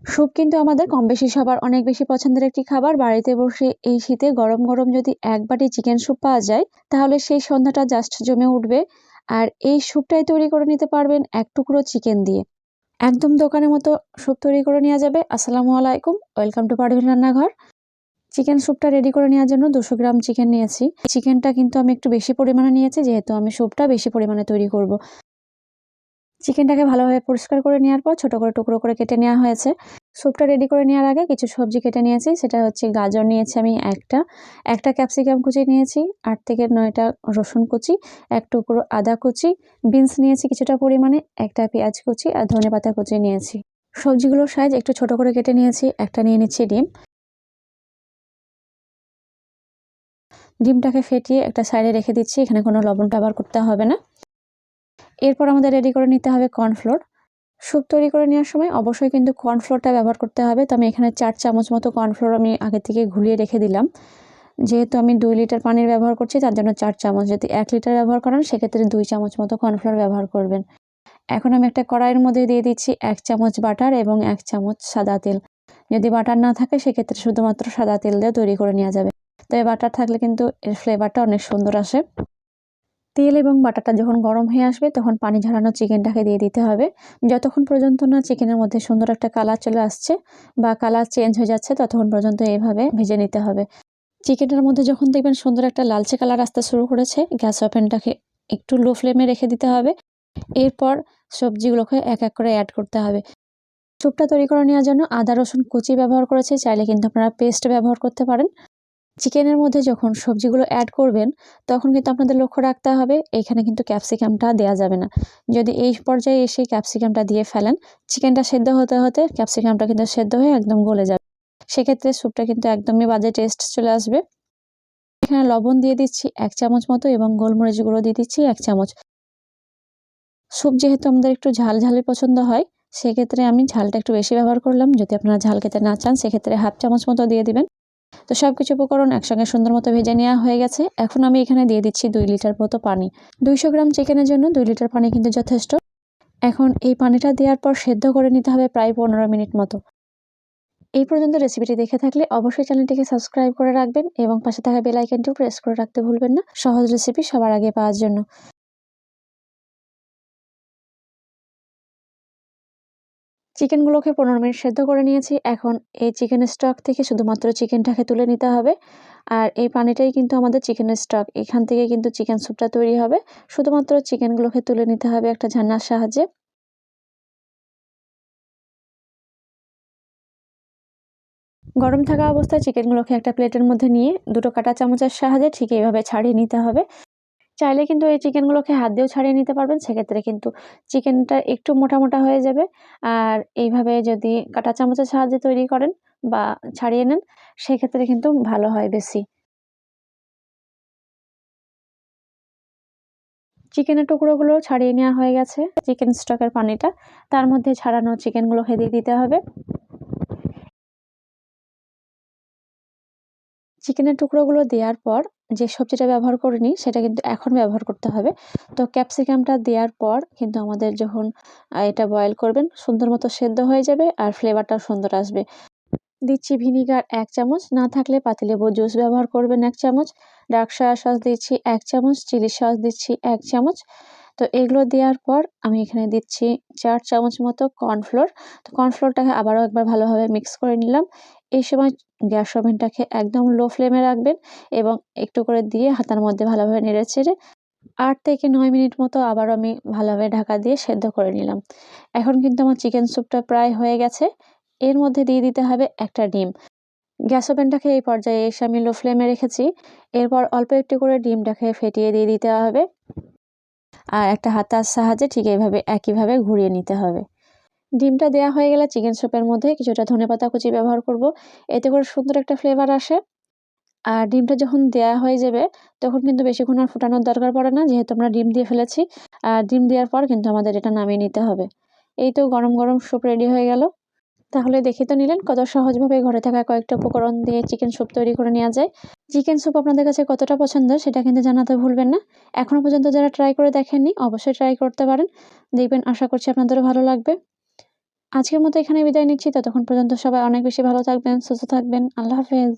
Soup কিন্তু আমাদের কম বেশি সবার অনেক বেশি পছন্দের একটি খাবার। বাড়িতে বসে এই শীতে গরম গরম যদি এক বাটি চিকেন স্যুপ পাওয়া যায় তাহলে সেই সন্ধ্যাটা জাস্ট জমে উঠবে। আর এই স্যুপটাই তৈরি করে নিতে পারবেন এক টুকরো চিকেন দিয়ে, একদম দোকানের মতো স্যুপ তৈরি করে নেওয়া যাবে। আসসালামু আলাইকুম, ওয়েলকাম টু পারভীন রান্নাঘর। চিকেন স্যুপটা রেডি করে নেওয়ার জন্য 200 গ্রাম চিকেন নিয়েছি। চিকেনটা কিন্তু আমি একটু বেশি পরিমাণে নিয়েছি, যেহেতু আমি স্যুপটা বেশি পরিমাণে তৈরি করব। চিকেনটাকে ভালোভাবে পরিষ্কার করে নেওয়ার পর ছোট করে টুকরো করে কেটে নেওয়া হয়েছে। স্যুপটা রেডি করে নেওয়ার আগে কিছু সবজি কেটে নিয়েছি। সেটা হচ্ছে গাজর নিয়েছি আমি একটা ক্যাপসিকাম কুচি নিয়েছি, 8 থেকে 9টা রসুন কুচি, এক টুকরো আদা কুচি, বিনস নিয়েছি কিছুটা পরিমাণে, একটা পেঁয়াজ কুচি আর ধনেপাতা কুচি নিয়েছি। সবজিগুলোর সাইজ একটু ছোট করে কেটে নিয়েছি। একটা নিয়ে নিচ্ছি ডিম। ডিমটাকে ফেটিয়ে একটা সাইডে রেখে দিচ্ছি, এখানে কোনো লবণ ব্যবহার করতে হবে না। এরপর আমাদের রেডি করে নিতে হবে কর্নফ্লোর। স্যুপ তৈরি করে নেওয়ার সময় অবশ্যই কিন্তু কর্নফ্লোরটা ব্যবহার করতে হবে। তো আমি এখানে 4 চামচ মতো কর্নফ্লোর আমি আগে থেকে ঘুরিয়ে রেখে দিলাম। যেহেতু আমি 2 লিটার পানির ব্যবহার করছি তার জন্য 4 চামচ, যদি 1 লিটার ব্যবহার করেন সেক্ষেত্রে 2 চামচ মতো কর্নফ্লোর ব্যবহার করবেন। এখন আমি একটা কড়াইয়ের মধ্যে দিয়ে দিচ্ছি 1 চামচ বাটার এবং 1 চামচ সাদা তেল। যদি বাটার না থাকে সেক্ষেত্রে শুধুমাত্র সাদা তেল দিয়ে তৈরি করে নেওয়া যাবে, তবে বাটার থাকলে কিন্তু এর ফ্লেভারটা অনেক সুন্দর আসে। তেল এবং বাটারটা যখন গরম হয়ে আসবে তখন পানি ঝরানো চিকেনটাকে দিয়ে দিতে হবে। যতক্ষণ পর্যন্ত না চিকেনের মধ্যে সুন্দর একটা কালার চলে আসছে বা কালার চেঞ্জ হয়ে যাচ্ছে ততক্ষণ পর্যন্ত এইভাবে ভেজে নিতে হবে। চিকেনের মধ্যে যখন দেখবেন সুন্দর একটা লালচে কালার আসতে শুরু করেছে, গ্যাস ওভেনটাকে একটু লো ফ্লেমে রেখে দিতে হবে। এরপর সবজিগুলোকে এক এক করে অ্যাড করতে হবে। স্যুপটা তৈরি করে নেওয়ার জন্য আদা রসুন কুচি ব্যবহার করেছি, চাইলে কিন্তু আপনারা পেস্ট ব্যবহার করতে পারেন। চিকেনের মধ্যে যখন সবজিগুলো অ্যাড করবেন তখন কিন্তু আপনাদের লক্ষ্য রাখতে হবে এখানে কিন্তু ক্যাপসিকামটা দেওয়া যাবে না। যদি এই পর্যায়ে এসে ক্যাপসিকামটা দিয়ে ফেলেন, চিকেনটা সেদ্ধ হতে হতে ক্যাপসিকামটা কিন্তু সেদ্ধ হয়ে একদম গলে যাবে, সেক্ষেত্রে স্যুপটা কিন্তু একদমই বাজে টেস্ট চলে আসবে। এখানে লবণ দিয়ে দিচ্ছি 1 চামচ মতো এবং গোলমরিচ গুঁড়ো দিয়ে দিচ্ছি 1 চামচ। স্যুপ যেহেতু আমাদের একটু ঝাল ঝালের পছন্দ হয়, সেক্ষেত্রে আমি ঝালটা একটু বেশি ব্যবহার করলাম। যদি আপনারা ঝাল খেতে না চান সেক্ষেত্রে 1/2 চামচ মতো দিয়ে দিবেন। তো সবকিছু উপকরণ একসঙ্গে সুন্দর মতো ভেজে নেওয়া হয়ে গেছে। এখন আমি এখানে দিয়ে দিচ্ছি 2 লিটার মতো পানি। 200 গ্রাম চিকেনের জন্য 2 লিটার পানি কিন্তু যথেষ্ট। এখন এই পানিটা দেওয়ার পর সেদ্ধ করে নিতে হবে প্রায় 15 মিনিট মতো। এই পর্যন্ত রেসিপিটি দেখে থাকলে অবশ্যই চ্যানেলটিকে সাবস্ক্রাইব করে রাখবেন এবং পাশে থাকা বেল আইকনটিও প্রেস করে রাখতে ভুলবেন না, সহজ রেসিপি সবার আগে পাওয়ার জন্য। চিকেনগুলোকে 15 মিনিট সেদ্ধ করে নিয়েছি। এখন এই চিকেনের স্টক থেকে শুধুমাত্র চিকেনটাকে তুলে নিতে হবে। আর এই পানিটাই কিন্তু আমাদের চিকেনের স্টক, এখান থেকে কিন্তু চিকেন স্যুপটা তৈরি হবে। শুধুমাত্র চিকেনগুলোকে তুলে নিতে হবে একটা ঝান্নার সাহায্যে। গরম থাকা অবস্থায় চিকেনগুলোকে একটা প্লেটের মধ্যে নিয়ে দুটো কাঁটা চামচের সাহায্যে ঠিক এইভাবে ছাড়িয়ে নিতে হবে। চাইলে কিন্তু এই চিকেনগুলোকে হাত দিয়েও ছাড়িয়ে নিতে পারবেন, সেক্ষেত্রে কিন্তু চিকেনটা একটু মোটা মোটা হয়ে যাবে। আর এইভাবে যদি কাঁটা চামচের সাহায্যে তৈরি করেন বা ছাড়িয়ে নেন সেক্ষেত্রে কিন্তু ভালো হয় বেশি। চিকেনের টুকরোগুলো ছাড়িয়ে নেওয়া হয়ে গেছে। চিকেন স্টকের পানিটা তার মধ্যে ছাড়ানো চিকেনগুলোকে দিয়ে দিতে হবে। চিকেনের টুকরোগুলো দেওয়ার পর যে সবজিটা ব্যবহার করিনি সেটা কিন্তু এখন ব্যবহার করতে হবে। তো ক্যাপসিকামটা দেওয়ার পর কিন্তু আমাদের যখন এটা বয়েল করবেন সুন্দর মতো সেদ্ধ হয়ে যাবে আর ফ্লেভারটাও সুন্দর আসবে। দিচ্ছি ভিনিগার 1 চামচ, না থাকলে পাতিলেবুর জুস ব্যবহার করবেন 1 চামচ, ডার্ক সয়া সস দিচ্ছি 1 চামচ, চিলি সস দিচ্ছি 1 চামচ। তো এগুলো দেওয়ার পর আমি এখানে দিচ্ছি 4 চামচ মতো কর্নফ্লোর। তো কর্নফ্লোরটাকে আবারও একবার ভালোভাবে মিক্স করে নিলাম। এই সময় গ্যাস ওভেনটাকে একদম লো ফ্লেমে রাখবেন এবং একটু করে দিয়ে হাতার মধ্যে ভালোভাবে নেড়েচেড়ে 8 থেকে 9 মিনিট মতো আবারও আমি ভালোভাবে ঢাকা দিয়ে সেদ্ধ করে নিলাম। এখন কিন্তু আমার চিকেন স্যুপটা প্রায় হয়ে গেছে। এর মধ্যে দিয়ে দিতে হবে একটা ডিম। গ্যাস ওভেনটাকে এই পর্যায়ে এসে আমি লো ফ্লেমে রেখেছি। এরপর অল্প একটু করে ডিমটাকে ফেটিয়ে দিয়ে দিতে হবে আর একটা হাতার সাহায্যে ঠিক এইভাবে একইভাবে ঘুরিয়ে নিতে হবে। ডিমটা দেওয়া হয়ে গেলে চিকেন স্যুপের মধ্যে কিছুটা ধনেপাতা কুচি ব্যবহার করব, এতে করে সুন্দর একটা ফ্লেভার আসে। আর ডিমটা যখন দেওয়া হয়ে যাবে তখন কিন্তু বেশিক্ষণ আর ফোটানোর দরকার পড়ে না, যেহেতু আমরা ডিম দিয়ে ফেলেছি। আর ডিম দেওয়ার পর কিন্তু আমাদের এটা নামিয়ে নিতে হবে। এই তো গরম গরম স্যুপ রেডি হয়ে গেল। তাহলে দেখে তো নিলেন কত সহজভাবে ঘরে থাকা কয়েকটা উপকরণ দিয়ে চিকেন স্যুপ তৈরি করে নেওয়া যায়। চিকেন স্যুপ আপনাদের কাছে কতটা পছন্দ সেটা কিন্তু জানাতে ভুলবেন না। এখনো পর্যন্ত যারা ট্রাই করে দেখেননি অবশ্যই ট্রাই করতে পারেন, দেখবেন আশা করছি আপনাদেরও ভালো লাগবে। আজকের মতো এখানে বিদায় নিচ্ছি। ততক্ষণ পর্যন্ত সবাই অনেক বেশি ভালো থাকবেন, সুস্থ থাকবেন। আল্লাহ হাফেজ।